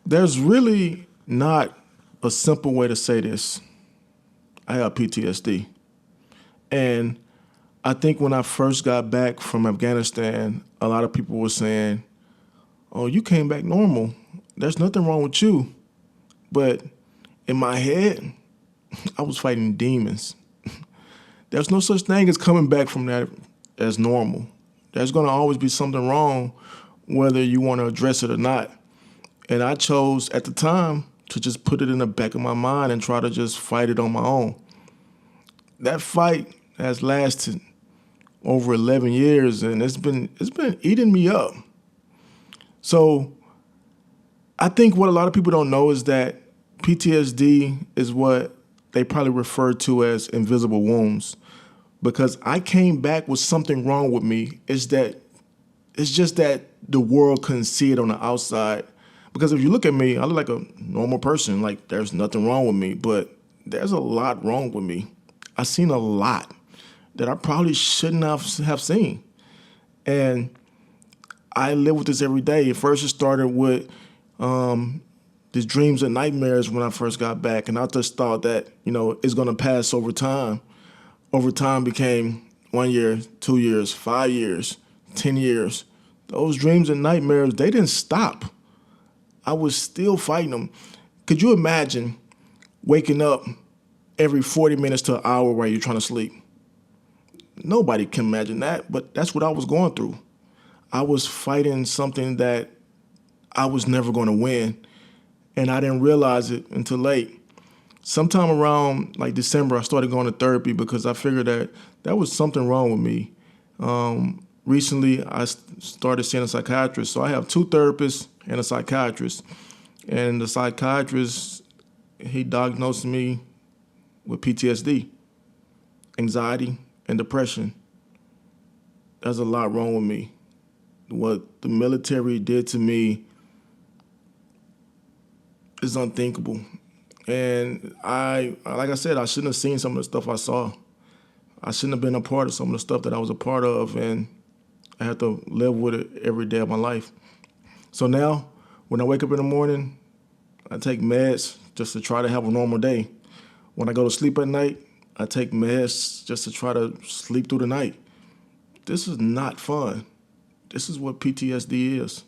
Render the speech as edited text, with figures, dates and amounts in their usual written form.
There's really not a simple way to say this. I have PTSD. And I think when I first got back from Afghanistan, a lot of people were saying, "Oh, you came back normal. There's nothing wrong with you." But in my head, I was fighting demons. There's no such thing as coming back from that as normal. There's going to always be something wrong, whether you want to address it or not. And I chose at the time to just put it in the back of my mind and try to just fight it on my own. That fight has lasted over 11 years, and it's been eating me up. So I think what a lot of people don't know is that PTSD is what they probably refer to as invisible wounds. Because I came back with something wrong with me. It's just that the world couldn't see it on the outside. Because if you look at me, I look like a normal person. Like there's nothing wrong with me, but there's a lot wrong with me. I've seen a lot that I probably shouldn't have seen. And I live with this every day. At first, it started with these dreams and nightmares when I first got back, and I just thought that it's gonna pass over time. Over time, became 1 year, 2 years, 5 years, 10 years. Those dreams and nightmares, they didn't stop. I was still fighting them. Could you imagine waking up every 40 minutes to an hour while you're trying to sleep? Nobody can imagine that, but that's what I was going through. I was fighting something that I was never going to win, and I didn't realize it until late. Sometime around like December, I started going to therapy because I figured that there was something wrong with me. Recently, I started seeing a psychiatrist. So I have two therapists and a psychiatrist. And the psychiatrist, he diagnosed me with PTSD, anxiety, and depression. There's a lot wrong with me. What the military did to me is unthinkable. And like I said, I shouldn't have seen some of the stuff I saw. I shouldn't have been a part of some of the stuff that I was a part of, and I had to live with it every day of my life. So now, when I wake up in the morning, I take meds just to try to have a normal day. When I go to sleep at night, I take meds just to try to sleep through the night. This is not fun. This is what PTSD is.